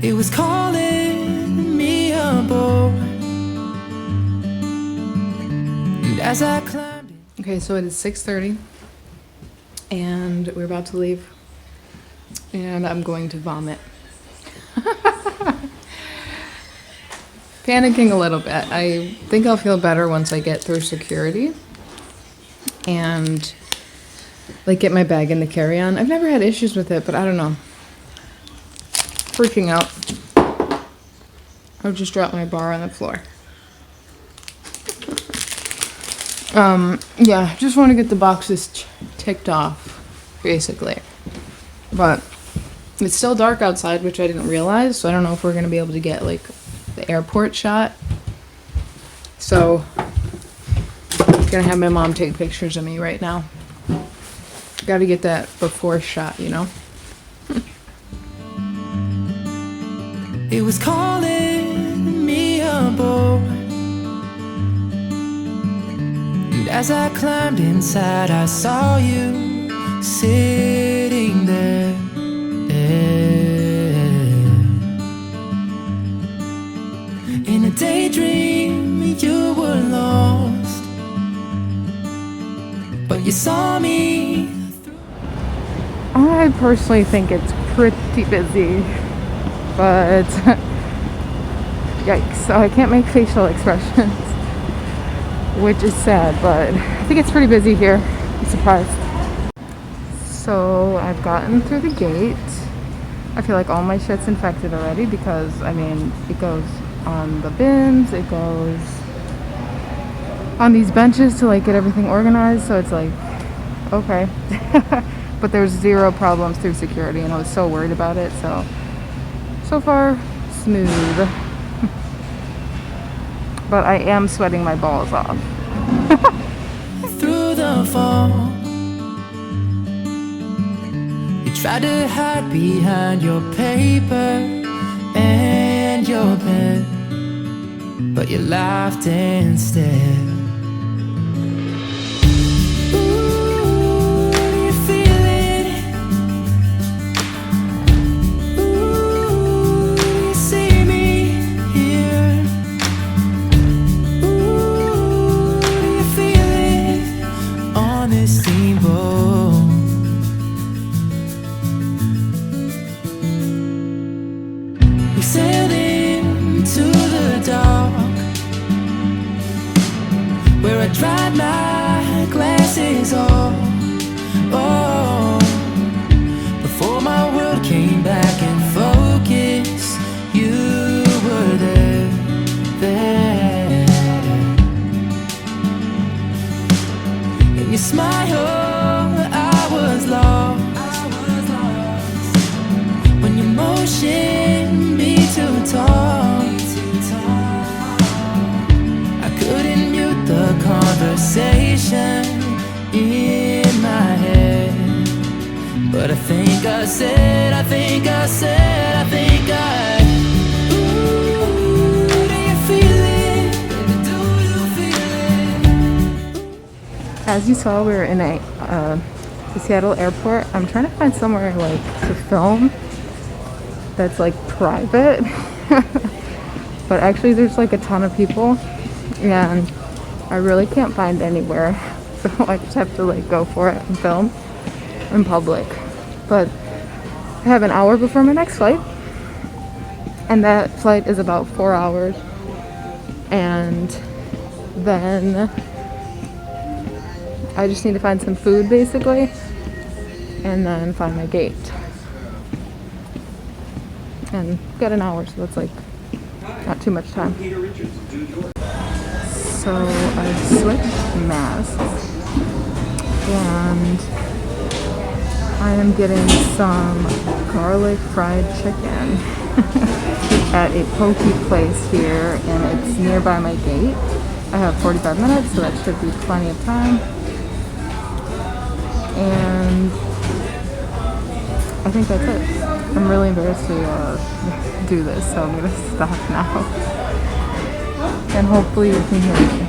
It was calling me aboard. And as I climbed in. Okay, so it is 6:30 and we're about to leave and I'm going to vomit. Panicking a little bit. I think I'll feel better once I get through security and like get my bag in the carry-on. I've never had issues with it, but I don't know. Freaking out. I just dropped my bar on the floor. Yeah, just want to get the boxes ticked off, basically. But it's still dark outside, which I didn't realize, so I don't know if we're going to be able to get, like, the airport shot. So, I'm going to have my mom take pictures of me right now. Got to get that before shot, you know? It was calling me aboard. And as I climbed inside, I saw you sitting there. In a daydream, you were lost, but you saw me. I personally think it's pretty busy, but yikes, so I can't make facial expressions, which is sad, but I think it's pretty busy here. I'm surprised. So I've gotten through the gate. I feel like all my shit's infected already because, I mean, it goes on the bins, it goes on these benches to like get everything organized, so it's like, okay. But there's zero problems through security and I was so worried about it, so far smooth. But I am sweating my balls off. Through the fall, you tried to hide behind your paper and your pen, but you laughed instead. Ooh, you feel it? Ooh, you see me here? Ooh, you feel it on this steamboat? We sailed into the dark, where I dried my glasses off. Oh, before my world came back in focus, you were there. In your smile, I was lost. When you motioned me to talk, I couldn't mute the conversation in my head. But I think I said, ooh, do you feel it? Do you feel it? As you saw, we were in the Seattle airport. I'm trying to find somewhere like to film that's like private. But actually there's like a ton of people and I really can't find anywhere, so I just have to like go for it and film in public. But I have an hour before my next flight, and that flight is about 4 hours, and then I just need to find some food basically and then find my gate, and got an hour, so it's like not too much time. So I switched masks and I am getting some garlic fried chicken at a poke place here, and it's nearby my gate. I have 45 minutes, so that should be plenty of time. And I think that's it. I'm really embarrassed to do this, so I'm gonna stop now. And hopefully you can hear me.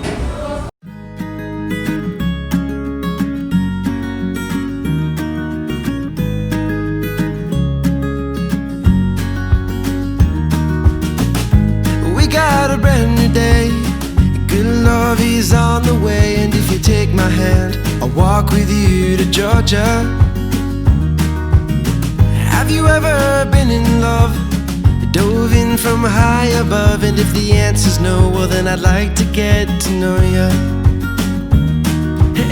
hand, I'll walk with you to Georgia. Have you ever been in love? Dove in from high above, and if the answer's no, well then I'd like to get to know you.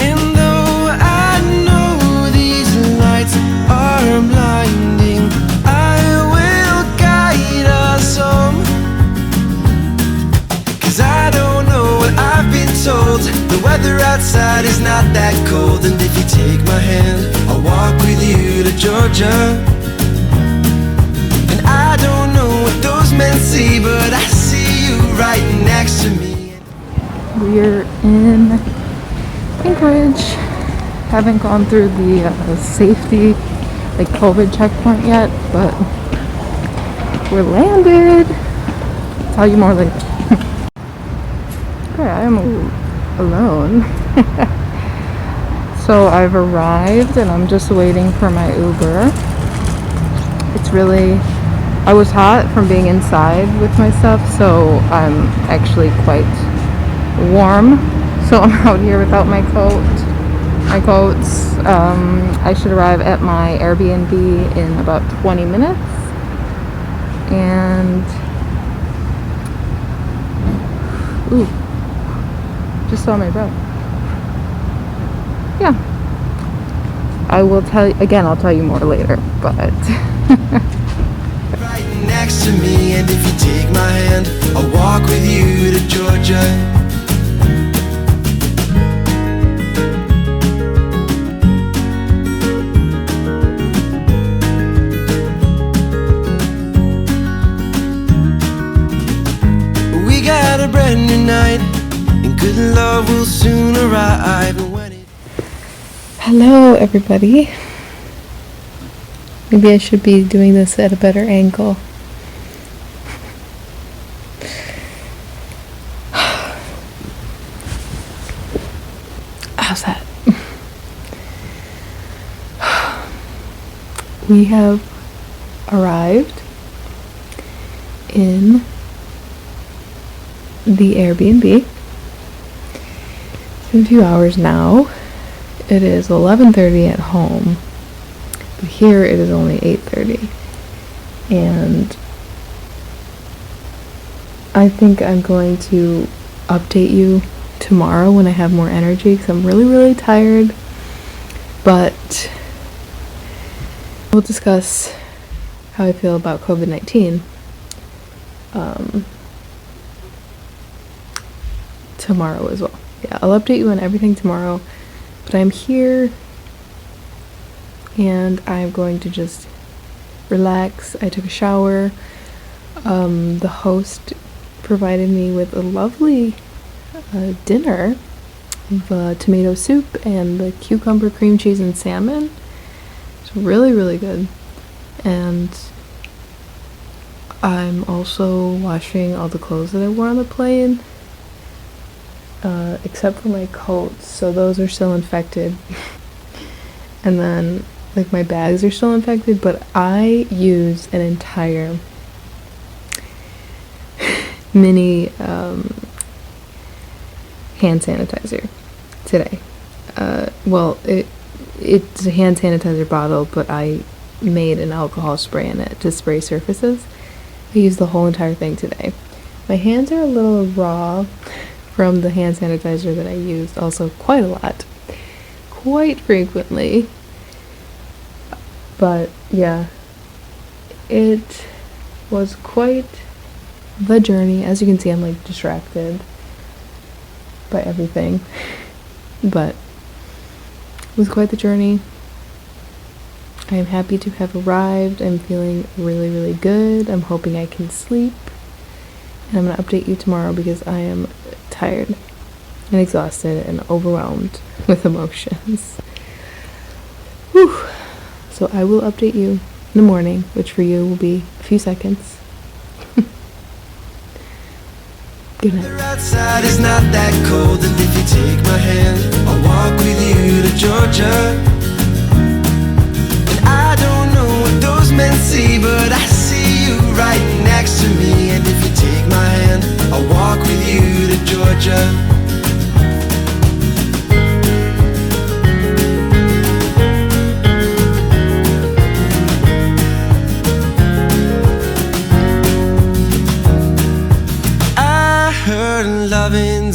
And though I know these lights are blinding, I will guide us home. 'Cause I don't know what I've been told, the weather outside is not that cold. And if you take my hand, I'll walk with you to Georgia. And I don't know what those men see, but I see you right next to me. We're in Anchorage. Haven't gone through the safety, like COVID checkpoint yet, but we're landed. Tell you more later. Okay, I am alone. So I've arrived and I'm just waiting for my Uber. It's really, I was hot from being inside with my stuff, so I'm actually quite warm. So I'm out here without my coats. I should arrive at my Airbnb in about 20 minutes. And ooh, just saw my bro. Yeah. I will tell you again, I'll tell you more later, but Right next to me, and if you take my hand, I'll walk with you to Georgia. We got a brand new night, and good love will soon arrive. And when it hello everybody. Maybe I should be doing this at a better angle. How's that? We have arrived in the Airbnb. It's been a few hours now. It is 11:30 at home, but here it is only 8:30, and I think I'm going to update you tomorrow when I have more energy, because I'm really tired. But we'll discuss how I feel about COVID-19 tomorrow as well. Yeah, I'll update you on everything tomorrow. But I'm here and I'm going to just relax. I took a shower. The host provided me with a lovely dinner of tomato soup and the cucumber cream cheese and salmon. It's really good. And I'm also washing all the clothes that I wore on the plane. Except for my coats, so those are still infected. And then like my bags are still infected, but I used an entire mini hand sanitizer today. Well, it's a hand sanitizer bottle, but I made an alcohol spray in it to spray surfaces. I used the whole entire thing today. My hands are a little raw from the hand sanitizer that I used also quite a lot, quite frequently. But yeah, it was quite the journey. As you can see, I'm like distracted by everything, but it was quite the journey. I am happy to have arrived. I'm feeling really good. I'm hoping I can sleep, and I'm going to update you tomorrow because I am tired and exhausted and overwhelmed with emotions. Whew. So I will update you in the morning, which for you will be a few seconds. Good night. The outside is not that cold, and if you take my hand, I'll walk with you to Georgia. And I don't know what those men see, but I see you right next to me. And if you take my hand, I'll walk with you to Georgia.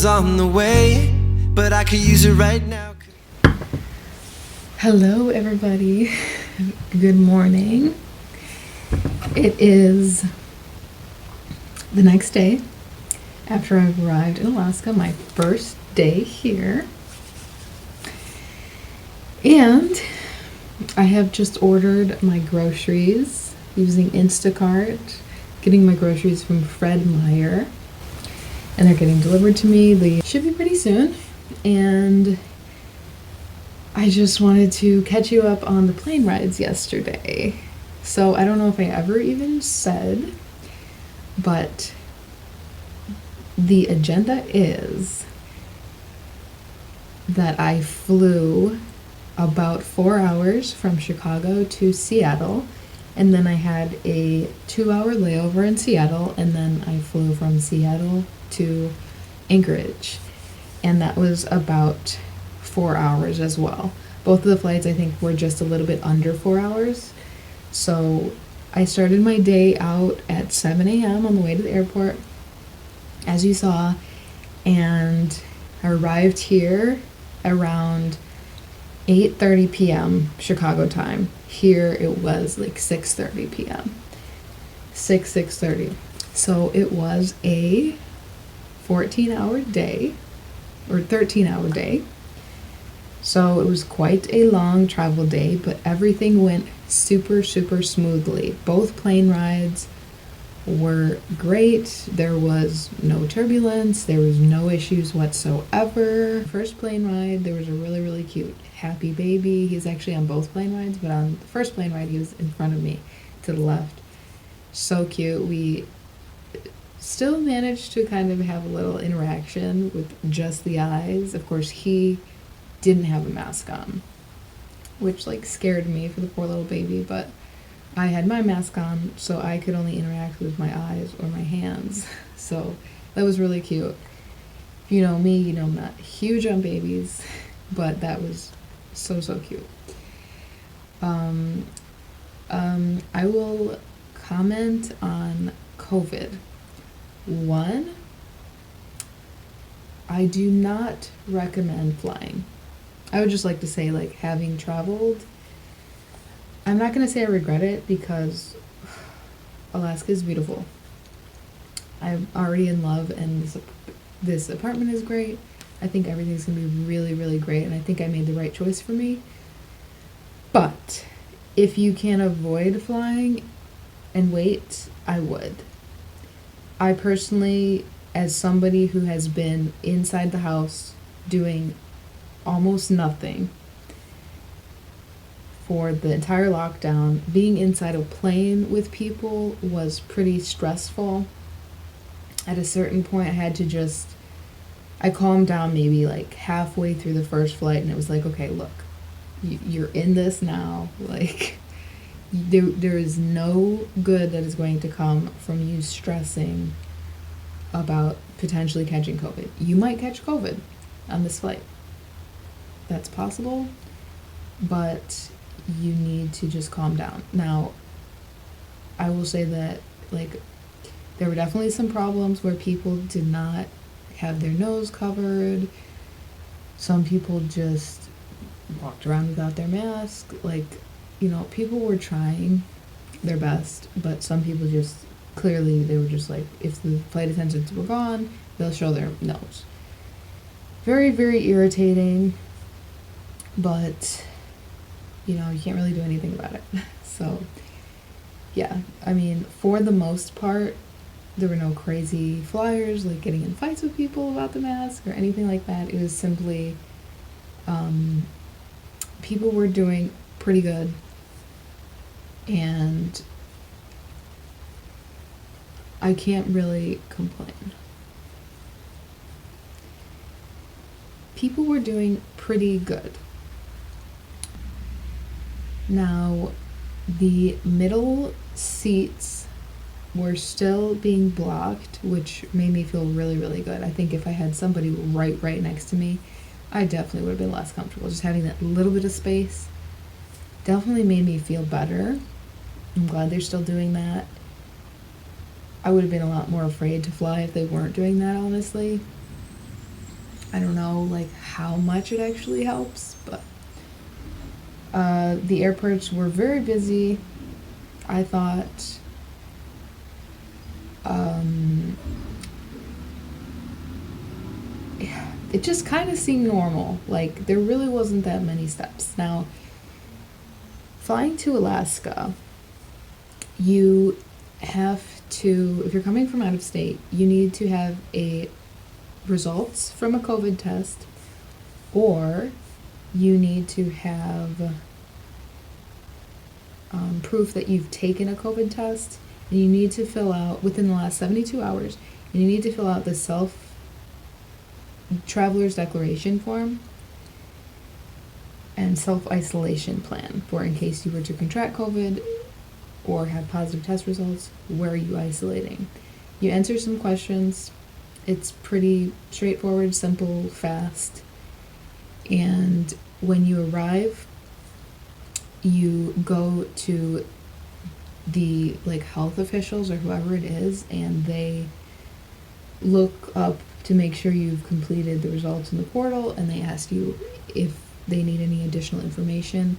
one's on the way, but I could use it right now. Hello, everybody. Good morning. It is the next day after I've arrived in Alaska, my first day here. And I have just ordered my groceries using Instacart, getting my groceries from Fred Meyer. And they're getting delivered to me. They should be pretty soon. And I just wanted to catch you up on the plane rides yesterday. So I don't know if I ever even said, but the agenda is that I flew about 4 hours from Chicago to Seattle, and then I had a 2-hour layover in Seattle, and then I flew from Seattle to Anchorage, and that was about 4 hours as well. Both of the flights I think were just a little bit under 4 hours. So I started my day out at 7 a.m. on the way to the airport, as you saw, and I arrived here around 8:30 p.m. Chicago time. Here it was like 6:30 p.m. 6:30. So it was a 14-hour day, or 13-hour day. So it was quite a long travel day, but everything went super smoothly. Both plane rides were great. There was no turbulence. There was no issues whatsoever. First plane ride, there was a really cute happy baby. He's actually on both plane rides, but on the first plane ride, he was in front of me to the left. So cute. We still managed to kind of have a little interaction with just the eyes. Of course, he didn't have a mask on, which like scared me for the poor little baby, but I had my mask on, so I could only interact with my eyes or my hands. So that was really cute. If you know me, you know I'm not huge on babies, but that was so cute. I will comment on COVID. One, I do not recommend flying. I would just like to say, like, having traveled, I'm not going to say I regret it because Alaska is beautiful. I'm already in love, and this apartment is great. I think everything's going to be really great, and I think I made the right choice for me. But if you can avoid flying and wait, I would. I personally, as somebody who has been inside the house doing almost nothing for the entire lockdown, being inside a plane with people was pretty stressful. At a certain point, I calmed down maybe like halfway through the first flight, and it was like, okay, look, you're in this now. Like, there is no good that is going to come from you stressing about potentially catching COVID. You might catch COVID on this flight. That's possible, but you need to just calm down. Now, I will say that, like, there were definitely some problems where people did not have their nose covered. Some people just walked around without their mask. Like, you know, people were trying their best, but some people just, clearly, they were just like, if the flight attendants were gone, they'll show their nose. Very irritating, but, you know, you can't really do anything about it. So, yeah, I mean, for the most part, there were no crazy flyers, like getting in fights with people about the mask or anything like that. It was simply, people were doing pretty good, and I can't really complain. People were doing pretty good. Now, the middle seats were still being blocked, which made me feel really good. I think if I had somebody right next to me, I definitely would have been less comfortable. Just having that little bit of space definitely made me feel better. I'm glad they're still doing that. I would have been a lot more afraid to fly if they weren't doing that, honestly. I don't know like how much it actually helps, but the airports were very busy. I thought it just kind of seemed normal. Like there really wasn't that many steps. Now, flying to Alaska, you have to, if you're coming from out of state, you need to have a results from a COVID test, or you need to have proof that you've taken a COVID test, and you need to fill out within the last 72 hours, and you need to fill out the traveler's declaration form and self-isolation plan for in case you were to contract COVID or have positive test results. Where are you isolating? You answer some questions. It's pretty straightforward, simple, fast. And when you arrive, you go to the health officials or whoever it is, and they look up to make sure you've completed the results in the portal, and they ask you if they need any additional information.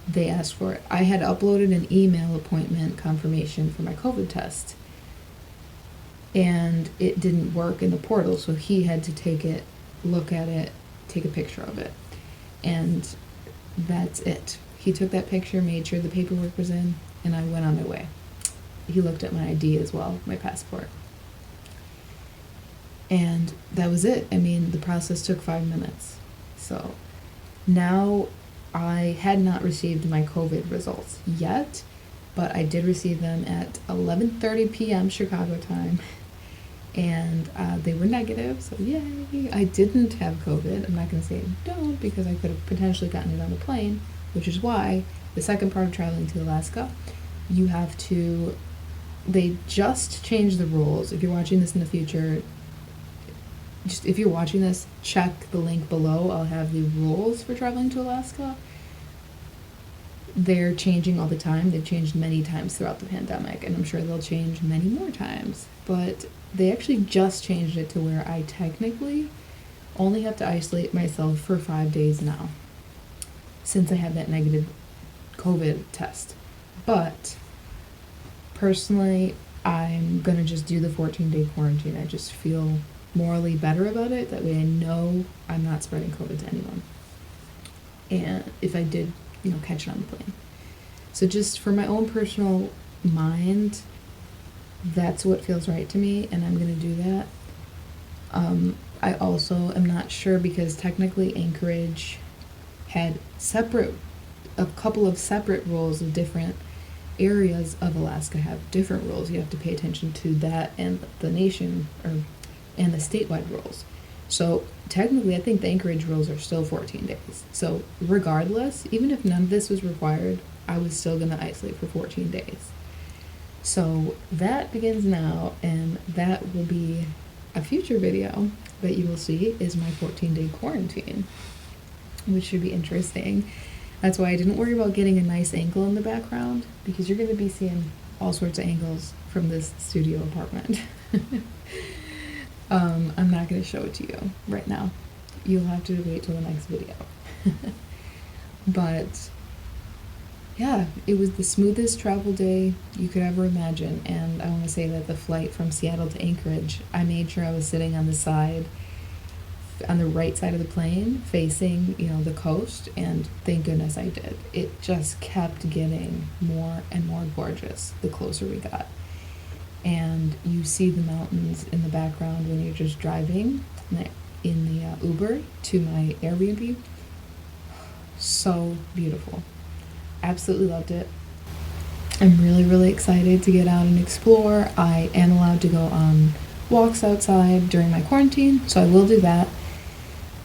They ask for it. I had uploaded an email appointment confirmation for my COVID test, and it didn't work in the portal, so he had to take it, look at it, take a picture of it, and that's it. He took that picture, made sure the paperwork was in, and I went on my way. He looked at my ID as well, my passport. And that was it. I mean, the process took 5 minutes. So now I had not received my COVID results yet, but I did receive them at 11:30 p.m. Chicago time, and they were negative, so yay! I didn't have COVID. I'm not going to say I don't, because I could have potentially gotten it on the plane, which is why the second part of traveling to Alaska, you have to, they just changed the rules. If you're watching this in the future, just if you're watching this, check the link below. I'll have the rules for traveling to Alaska. They're changing all the time. They've changed many times throughout the pandemic, and I'm sure they'll change many more times. But they actually just changed it to where I technically only have to isolate myself for 5 days now, since I have that negative COVID test. But personally, I'm gonna just do the 14-day quarantine. I just feel morally better about it. That way I know I'm not spreading COVID to anyone. And if I did, catch it on the plane. So just for my own personal mind, that's what feels right to me, and I'm gonna do that. I also am not sure, because technically Anchorage had a couple of separate rules of different areas of Alaska have different rules. You have to pay attention to that and the nation and the statewide rules. So technically, I think the Anchorage rules are still 14 days. So regardless, even if none of this was required, I was still going to isolate for 14 days. So that begins now, and that will be a future video that you will see is my 14-day quarantine, which should be interesting. That's why I didn't worry about getting a nice angle in the background, because you're going to be seeing all sorts of angles from this studio apartment. I'm not going to show it to you right now. You'll have to wait till the next video. But yeah, it was the smoothest travel day you could ever imagine. And I want to say that the flight from Seattle to Anchorage, I made sure I was sitting on the side, on the right side of the plane, facing, the coast, and thank goodness I did. It just kept getting more and more gorgeous the closer we got. And you see the mountains in the background when you're just driving in the Uber to my Airbnb. So beautiful. Absolutely loved it. I'm really, really excited to get out and explore. I am allowed to go on walks outside during my quarantine, so I will do that.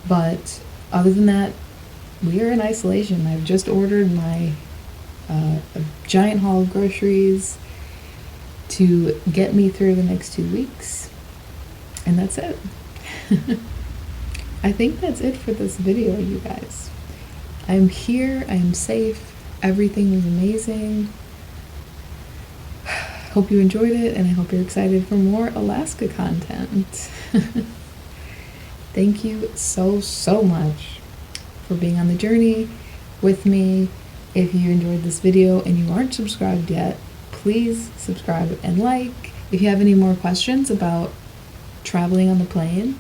But other than that, we are in isolation. I've just ordered my a giant haul of groceries to get me through the next 2 weeks, and that's it. I think that's it for this video, you guys. I'm here, I am safe, everything was amazing. Hope you enjoyed it, and I hope you're excited for more Alaska content. Thank you so, so much for being on the journey with me. If you enjoyed this video and you aren't subscribed yet, please subscribe and like. If you have any more questions about traveling on the plane,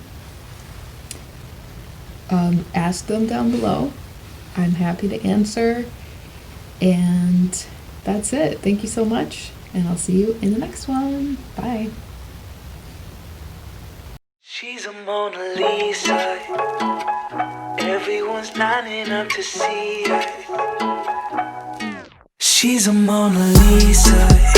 ask them down below. I'm happy to answer. And that's it. Thank you so much, and I'll see you in the next one. Bye. She's a Mona Lisa. Everyone's lining up to see her. She's a Mona Lisa.